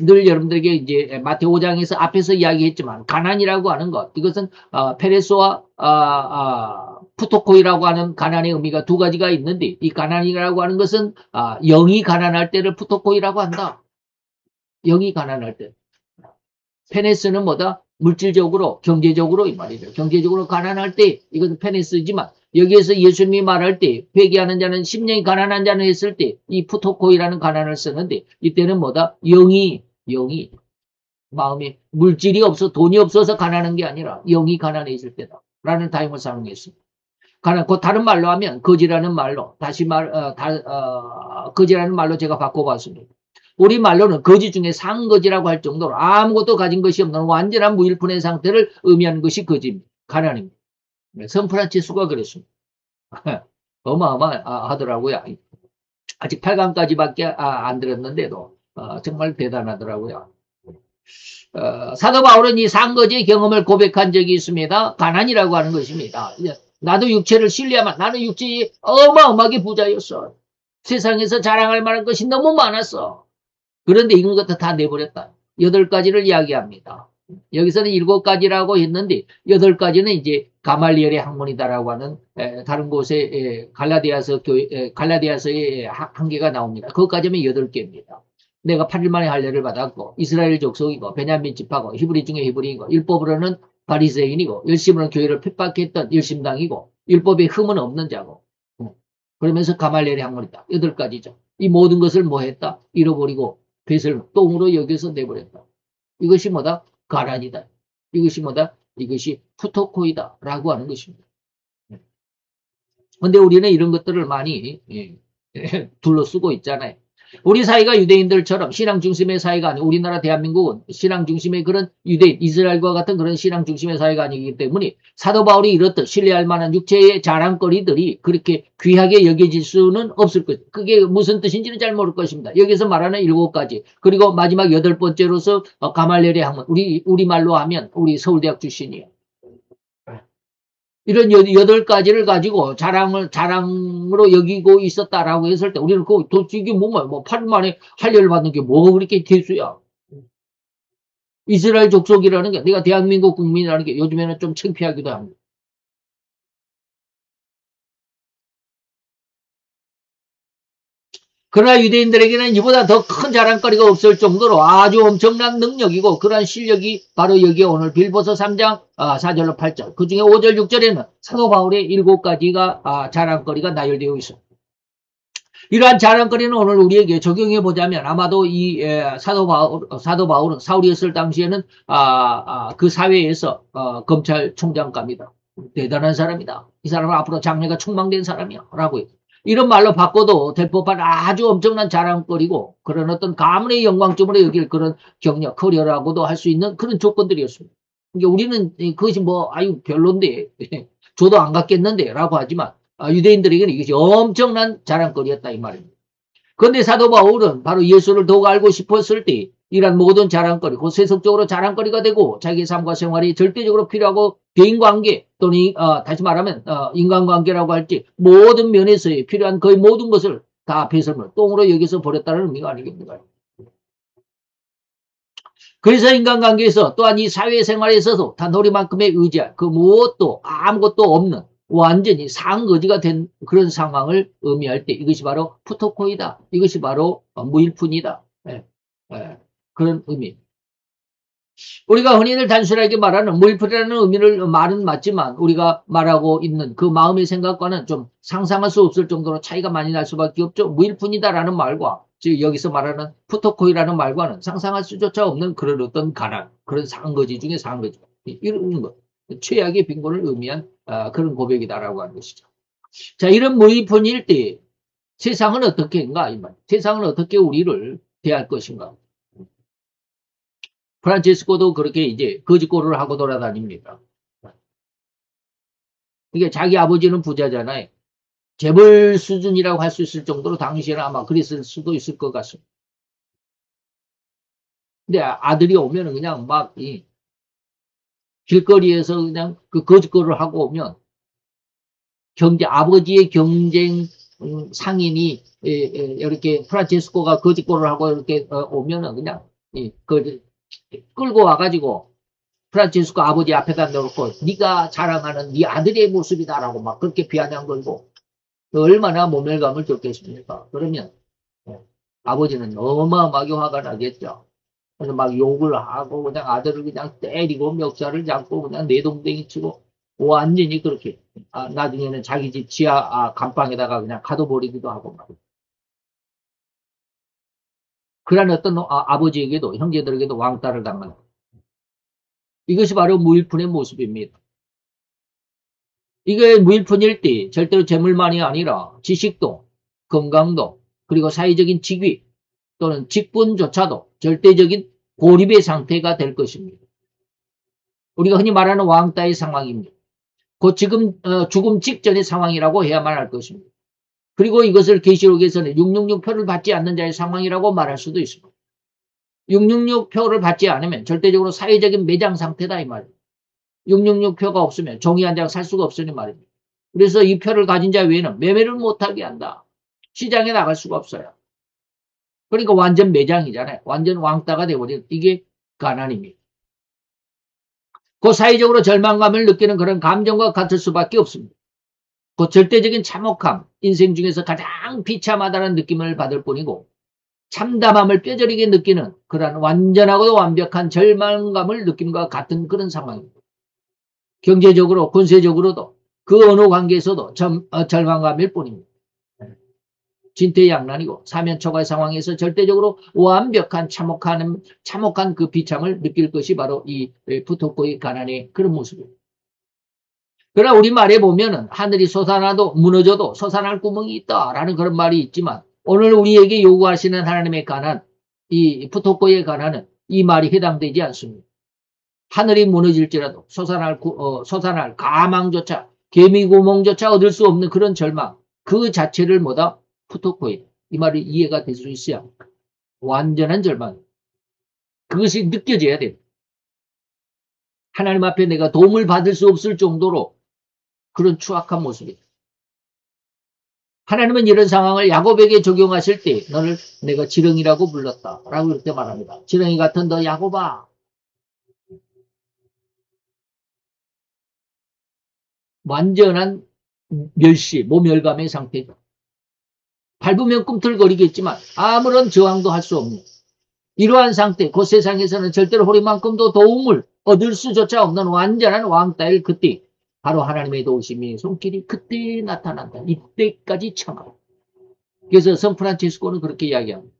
늘 여러분들에게 이제 마태오 5장에서 앞에서 이야기했지만 가난이라고 하는 것, 이것은 페레스와 푸토코이라고 하는 가난의 의미가 두 가지가 있는데, 이 가난이라고 하는 것은 영이 가난할 때를 푸토코이라고 한다. 영이 가난할 때. 페네스는 뭐다? 물질적으로, 경제적으로 이 말이죠. 경제적으로 가난할 때 이것은 페네스지만, 여기에서 예수님이 말할 때 회개하는 자는 심령이 가난한 자는 했을 때 이 푸토코이라는 가난을 쓰는데, 이때는 뭐다? 영이 마음에 물질이 없어, 돈이 없어서 가난한 게 아니라 영이 가난해 있을 때다. 라는 타임을 사용했습니다. 그 다른 말로 하면 거지라는 말로 거지라는 말로 제가 바꿔봤습니다. 우리 말로는 거지 중에 상거지라고 할 정도로 아무것도 가진 것이 없는 완전한 무일푼의 상태를 의미하는 것이 거지입니다. 가난입니다. 성프란치스코가 그랬습니다. 어마어마하더라고요. 아직 8강까지밖에 안 들었는데도 정말 대단하더라고요. 사도 바울은 이 상거지의 경험을 고백한 적이 있습니다. 가난이라고 하는 것입니다. 나도 육체를 신뢰하면 나는 육체에 어마어마하게 부자였어. 세상에서 자랑할 만한 것이 너무 많았어. 그런데 이런 것도 다 내버렸다. 8가지를 이야기합니다. 여기서는 7가지라고 했는데 8가지는 이제 가말리엘의 학문이다라고 하는 다른 곳에 갈라디아서의 한계가 나옵니다. 그것까지 하면 8개입니다. 내가 8일 만에 할례를 받았고 이스라엘 족속이고 베냐민 집하고 히브리 중에 히브리이고 율법으로는 바리새인이고 열심으로 교회를 핍박했던 열심당이고 율법에 흠은 없는 자고 그러면서 가말리엘의 학문이다. 8가지죠. 이 모든 것을 뭐 했다? 잃어버리고 뱃을 똥으로 여기서 내버렸다. 이것이 뭐다? 가난이다. 이것이 뭐다? 이것이 푸토코이다. 라고 하는 것입니다. 근데 우리는 이런 것들을 많이 둘러쓰고 있잖아요. 우리 사회가 유대인들처럼 신앙 중심의 사회가 아니고 우리나라 대한민국은 신앙 중심의 그런 유대인, 이스라엘과 같은 그런 신앙 중심의 사회가 아니기 때문에 사도 바울이 이렇듯 신뢰할 만한 육체의 자랑거리들이 그렇게 귀하게 여겨질 수는 없을 것입니다. 그게 무슨 뜻인지는 잘 모를 것입니다. 여기서 말하는 7가지 그리고 마지막 8번째로서 가말리엘의 학문 우리말로 하면 우리 서울대학 출신이에요. 이런 8가지를 가지고 자랑으로 여기고 있었다라고 했을 때 우리는 이게 뭐 8일 만에 할례를 받는 게 뭐가 그렇게 대수야. 이스라엘 족속이라는 게 내가 대한민국 국민이라는 게 요즘에는 좀 창피하기도 합니다. 그러나 유대인들에게는 이보다 더 큰 자랑거리가 없을 정도로 아주 엄청난 능력이고 그러한 실력이 바로 여기에 오늘 빌보서 3장 4절로 8절 그 중에 5절 6절에는 사도 바울의 7가지가 자랑거리가 나열되어 있습니다. 이러한 자랑거리는 오늘 우리에게 적용해 보자면 아마도 이 사도 바울은 사울이었을 당시에는 그 사회에서 검찰총장감이다. 대단한 사람이다. 이 사람은 앞으로 장래가 촉망된 사람이야. 라고 해요. 이런 말로 바꿔도 될 법한 아주 엄청난 자랑거리고 그런 어떤 가문의 영광점으로 여길 그런 경력, 커리어라고도 할 수 있는 그런 조건들이었습니다. 그러니까 우리는 그것이 아유 별론데 저도 안 갖겠는데 라고 하지만 유대인들에게는 이것이 엄청난 자랑거리였다 이 말입니다. 그런데 사도 바울은 바로 예수를 더욱 알고 싶었을 때 이런 모든 자랑거리, 그 세속적으로 자랑거리가 되고 자기 삶과 생활이 절대적으로 필요하고 개인관계 또는 다시 말하면 인간관계라고 할지 모든 면에서의 필요한 거의 모든 것을 다 배설물, 똥으로 여기서 버렸다는 의미가 아니겠는가요? 그래서 인간관계에서 또한 이 사회생활에 있어서 단호리만큼의 의지할 그 무엇도 아무것도 없는 완전히 상거지가 된 그런 상황을 의미할 때 이것이 바로 푸토코이다. 이것이 바로 무일푼이다. 그런 의미. 우리가 흔히들 단순하게 말하는 무일푼이라는 의미를 말은 맞지만 우리가 말하고 있는 그 마음의 생각과는 좀 상상할 수 없을 정도로 차이가 많이 날 수밖에 없죠. 무일푼이다라는 말과 즉 여기서 말하는 푸토코이라는 말과는 상상할 수조차 없는 그런 어떤 가난, 그런 상거지 중에 상거지. 이런 것. 최악의 빈곤을 의미한 그런 고백이다라고 하는 것이죠. 자, 이런 무일푼일 때 세상은 어떻게인가? 세상은 어떻게 우리를 대할 것인가? 프란체스코도 그렇게 이제 거짓고를 하고 돌아다닙니다. 이게 자기 아버지는 부자잖아요. 재벌 수준이라고 할 수 있을 정도로 당시에는 아마 그랬을 수도 있을 것 같습니다. 근데 아들이 오면은 그냥 길거리에서 그냥 그 거짓고를 하고 오면 아버지의 경쟁 상인이 이렇게 프란체스코가 거짓고를 하고 이렇게 오면은 그냥 끌고 와가지고 프란체스코 아버지 앞에다 놓고 네가 자랑하는 네 아들의 모습이다라고 막 그렇게 비아냥 걸고 얼마나 모멸감을 줬겠습니까? 그러면 아버지는 어마어마하게 화가 나겠죠. 그래서 막 욕을 하고 그냥 아들을 그냥 때리고 멱살을 잡고 그냥 내동댕이 치고 완전히 그렇게 나중에는 자기 집 지하 감방에다가 그냥 가둬버리기도 하고 말이에요. 그런 어떤 아버지에게도 형제들에게도 왕따를 당하는 이것이 바로 무일푼의 모습입니다. 이게 무일푼일띠, 절대로 재물만이 아니라 지식도, 건강도, 그리고 사회적인 직위 또는 직분조차도 절대적인 고립의 상태가 될 것입니다. 우리가 흔히 말하는 왕따의 상황입니다. 곧 지금 죽음 직전의 상황이라고 해야만 할 것입니다. 그리고 이것을 계시록에서는 666표를 받지 않는 자의 상황이라고 말할 수도 있습니다. 666표를 받지 않으면 절대적으로 사회적인 매장 상태다 이 말입니다. 666표가 없으면 종이 한 장 살 수가 없으니 말입니다. 그래서 이 표를 가진 자 외에는 매매를 못하게 한다. 시장에 나갈 수가 없어요. 그러니까 완전 매장이잖아요. 완전 왕따가 되어버린 이게 가난입니다. 그 사회적으로 절망감을 느끼는 그런 감정과 같을 수밖에 없습니다. 그 절대적인 참혹함, 인생 중에서 가장 비참하다는 느낌을 받을 뿐이고 참담함을 뼈저리게 느끼는 그러한 완전하고도 완벽한 절망감을 느낌과 같은 그런 상황입니다. 경제적으로 군세적으로도 그 어느 관계에서도 절망감일 뿐입니다. 진퇴양난이고 사면초가의 상황에서 절대적으로 완벽한 참혹한 그 비참을 느낄 것이 바로 이 부토코의 가난의 그런 모습입니다. 그러나 우리말에 보면은 하늘이 솟아나도 무너져도 솟아날 구멍이 있다라는 그런 말이 있지만 오늘 우리에게 요구하시는 하나님의 가난, 이 부토코의 가난은 이 말이 해당되지 않습니다. 하늘이 무너질지라도 솟아날 가망조차 개미구멍조차 얻을 수 없는 그런 절망 그 자체를 뭐다? 부토코이. 이 말이 이해가 될 수 있어야 합니다. 완전한 절망. 그것이 느껴져야 됩니다. 하나님 앞에 내가 도움을 받을 수 없을 정도로 그런 추악한 모습이다. 하나님은 이런 상황을 야곱에게 적용하실 때 너를 내가 지렁이라고 불렀다 라고 이렇게 말합니다. 지렁이 같은 너 야곱아. 완전한 멸시, 모멸감의 상태다. 밟으면 꿈틀거리겠지만 아무런 저항도 할 수 없는 이러한 상태, 그 세상에서는 절대로 호리만큼도 도움을 얻을 수조차 없는 완전한 왕따일 그때 바로 하나님의 도우심이 손길이 그때 나타난다. 이때까지 참아. 그래서 성프란치스코는 그렇게 이야기합니다.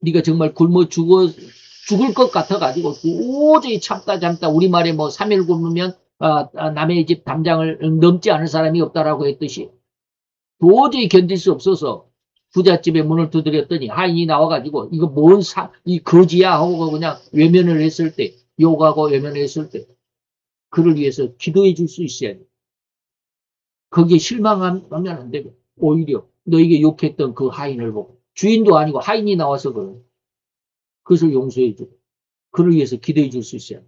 네가 정말 굶어 죽을 것 같아가지고 도저히 참다 우리말에 뭐 3일 굶으면 남의 집 담장을 넘지 않을 사람이 없다라고 했듯이 도저히 견딜 수 없어서 부잣집에 문을 두드렸더니 하인이 나와가지고 이거 이 거지야 하고 그냥 외면을 했을 때 욕하고 외면을 했을 때 그를 위해서 기도해 줄 수 있어야 돼. 거기에 실망하면 안 되고 오히려 너에게 욕했던 그 하인을 보고 주인도 아니고 하인이 나와서 그것을 용서해 주고 그를 위해서 기도해 줄 수 있어야 돼.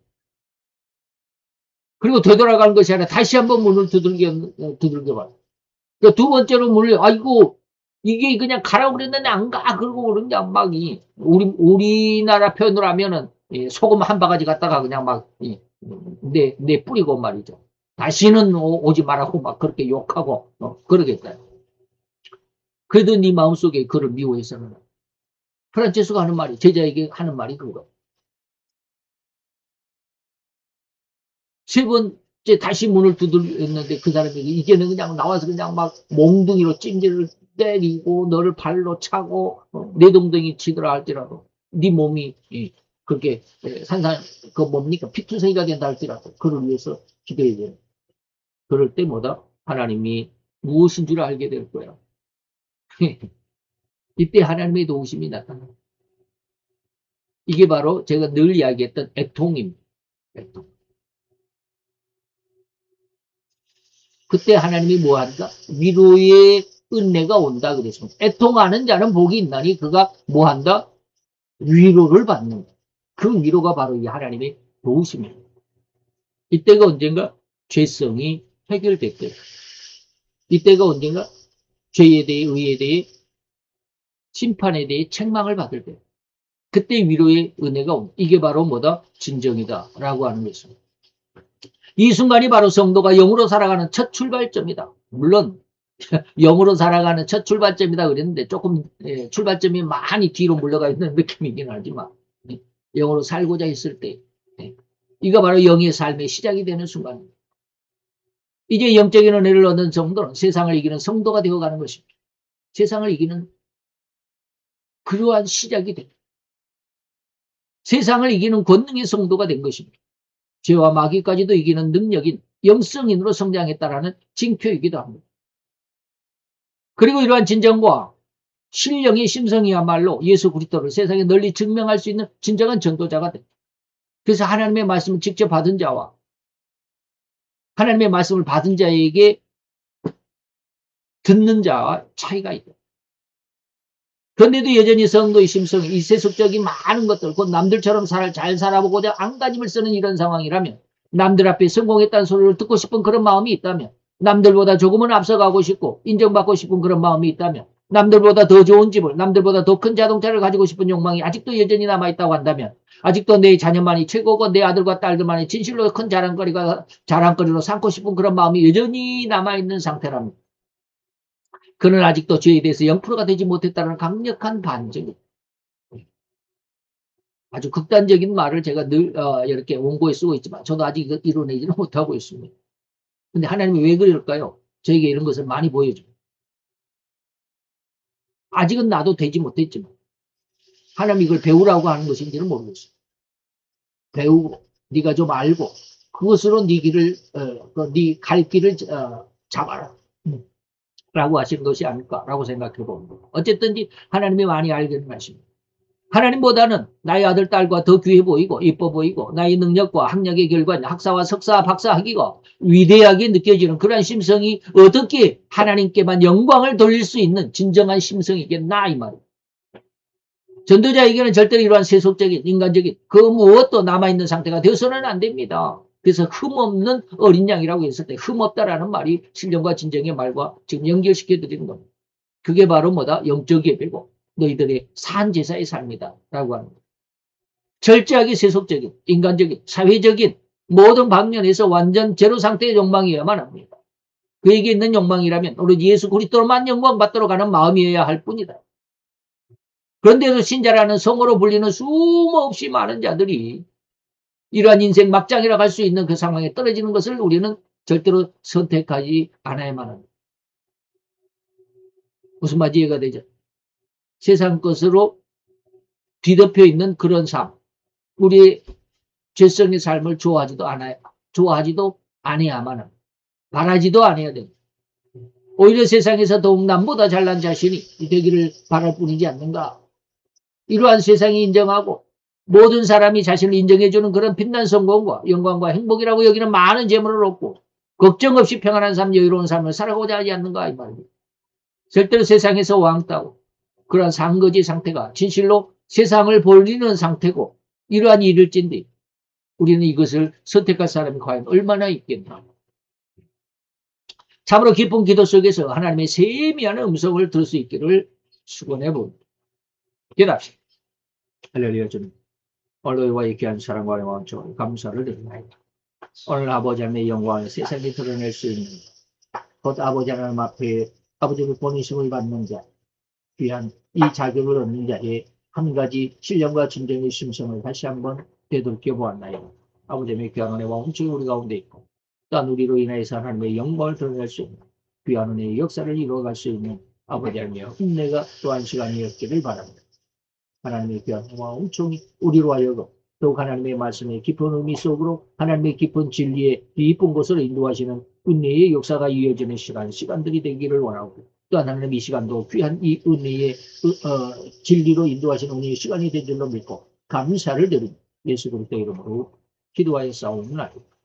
그리고 되돌아가는 것이 아니라 다시 한번 문을 두들겨봐. 그러니까 두 번째로 문을 아이고 이게 그냥 가라고 그랬는데 안 가. 그러고 그냥 막, 우리나라 표현으로 하면은, 소금 한 바가지 갖다가 그냥 막, 뿌리고 말이죠. 다시는 오지 말라고 막 그렇게 욕하고, 그러겠다. 그래도 네 마음속에 그를 미워해서는. 프란체스가 하는 말이, 제자에게 하는 말이 그거. 세 번째 다시 문을 두드렸는데 그 사람이 이제는 그냥 나와서 그냥 막 몽둥이로 찜질을 때리고 너를 발로 차고 내동댕이 치더라 할지라도 네 몸이 그렇게 산산 그 뭡니까 피투성이가 된다 할지라도 그를 위해서 기도해야 돼요. 그럴 때 뭐다? 하나님이 무엇인 줄 알게 될 거야. 이때 하나님의 도우심이 나타나. 이게 바로 제가 늘 이야기했던 애통입니다. 애통. 그때 하나님이 뭐한다? 위로의 은혜가 온다 그랬습니다. 애통하는 자는 복이 있나니 그가 뭐한다? 위로를 받는다. 그 위로가 바로 이 하나님의 도우심입니다. 이때가 언젠가 죄성이 해결됐대요. 이때가 언젠가 죄에 대해 의에 대해 심판에 대해 책망을 받을 때 그때 위로의 은혜가 온다. 이게 바로 뭐다? 진정이다 라고 하는 것입니다. 이 순간이 바로 성도가 영으로 살아가는 첫 출발점이다. 물론 영으로 살아가는 첫 출발점이다 그랬는데 조금 출발점이 많이 뒤로 물러가 있는 느낌이긴 하지만 영으로 살고자 했을 때 이거 바로 영의 삶의 시작이 되는 순간입니다. 이제 영적인 은혜를 얻는 성도는 세상을 이기는 성도가 되어가는 것입니다. 세상을 이기는 그러한 시작이 됩니다. 세상을 이기는 권능의 성도가 된 것입니다. 죄와 마귀까지도 이기는 능력인 영성인으로 성장했다라는 징표이기도 합니다. 그리고 이러한 진정과 신령의 심성이야말로 예수 그리스도를 세상에 널리 증명할 수 있는 진정한 전도자가 됩니다. 그래서 하나님의 말씀을 직접 받은 자와 하나님의 말씀을 받은 자에게 듣는 자와 차이가 있다. 그런데도 여전히 성도의 심성이 이 세속적인 많은 것들, 곧 남들처럼 잘 살아보고자 안간힘을 쓰는 이런 상황이라면, 남들 앞에 성공했다는 소리를 듣고 싶은 그런 마음이 있다면, 남들보다 조금은 앞서가고 싶고 인정받고 싶은 그런 마음이 있다면, 남들보다 더 좋은 집을, 남들보다 더 큰 자동차를 가지고 싶은 욕망이 아직도 여전히 남아있다고 한다면, 아직도 내 자녀만이 최고고 내 아들과 딸들만이 진실로 큰 자랑거리로 삼고 싶은 그런 마음이 여전히 남아있는 상태랍니다. 그는 아직도 죄에 대해서 0%가 되지 못했다는 강력한 반증이 아주 극단적인 말을 제가 늘 이렇게 원고에 쓰고 있지만 저도 아직 이뤄내지는 못하고 있습니다. 근데 하나님이 왜 그럴까요? 저에게 이런 것을 많이 보여줍니다. 아직은 나도 되지 못했지만 하나님이 이걸 배우라고 하는 것인지는 모르겠어요. 배우고 네가 좀 알고 그것으로 네 길을 네 갈 길을 잡아라. 라고 하신 것이 아닐까라고 생각해 봅니다. 어쨌든지 하나님이 많이 알기는 하십니다. 하나님보다는 나의 아들, 딸과 더 귀해 보이고 이뻐 보이고 나의 능력과 학력의 결과는 학사와 석사, 박사 학위가 위대하게 느껴지는 그런 심성이 어떻게 하나님께만 영광을 돌릴 수 있는 진정한 심성이겠나 이 말입니다. 전도자에게는 절대로 이러한 세속적인 인간적인 그 무엇도 남아있는 상태가 되어서는 안 됩니다. 그래서 흠없는 어린 양이라고 했을 때 흠없다라는 말이 신령과 진정의 말과 지금 연결시켜 드리는 겁니다. 그게 바로 뭐다? 영적 예배고 너희들의 산제사의 삶이다 라고 합니다. 철저하게 세속적인 인간적인 사회적인 모든 방면에서 완전 제로 상태의 욕망이어야만 합니다. 그에게 있는 욕망이라면 오로지 예수 그리스도로만 영광 받도록 하는 마음이어야 할 뿐이다. 그런데도 신자라는 성으로 불리는 수없이 많은 자들이 이러한 인생 막장이라고 할 수 있는 그 상황에 떨어지는 것을 우리는 절대로 선택하지 않아야만 합니다. 무슨 말인지 이해가 되죠? 세상 것으로 뒤덮여 있는 그런 삶, 우리의 죄성의 삶을 좋아하지도 않아야만 합니다. 바라지도 않아야 됩니다. 오히려 세상에서 더욱 남보다 잘난 자신이 되기를 바랄 뿐이지 않는가. 이러한 세상이 인정하고 모든 사람이 자신을 인정해주는 그런 빛난 성공과 영광과 행복이라고 여기는 많은 재물을 얻고 걱정 없이 평안한 삶, 여유로운 삶을 살아가고자 하지 않는가 이 말입니다. 절대로 세상에서 왕따고 그러한 상거지 상태가 진실로 세상을 벌리는 상태고 이러한 일일진데 우리는 이것을 선택할 사람이 과연 얼마나 있겠나. 참으로 깊은 기도 속에서 하나님의 세미한 음성을 들을 수 있기를 축원해 봅니다. 기도합시다. 할렐루야. 주님 오늘과 귀한 사랑과 영광을 감사를 드립니다. 오늘 아버지 하나님의 영광을 세상에 드러낼 수 있는 곧 아버지 하나님 앞에 아버지의 본의심을 받는 자 귀한 이 자격을 얻는 자의 한 가지 신령과 진정의 심성을 다시 한번 되돌켜 보았나요. 아버지의 귀한 은혜와 홍충이 우리 가운데 있고 또한 우리로 인해서 하나님의 영광을 드러낼 수 있는 귀한 은혜의 역사를 이루어갈 수 있는 아버지 하나님의 은혜가 또한 시간이었기를 바랍니다. 하나님의 귀한 은혜와 홍충이 우리로 하여금 더욱 하나님의 말씀의 깊은 의미 속으로 하나님의 깊은 진리의 깊은 곳으로 인도하시는 은혜의 역사가 이어지는 시간들이 되기를 원하고 또한 하나님 이 시간도 귀한 이 은혜의 진리로 인도하시는 은혜의 시간이 된 줄로 믿고 감사를 드립니다. 예수 그리스도 이름으로 기도하여 싸우는 아입니다.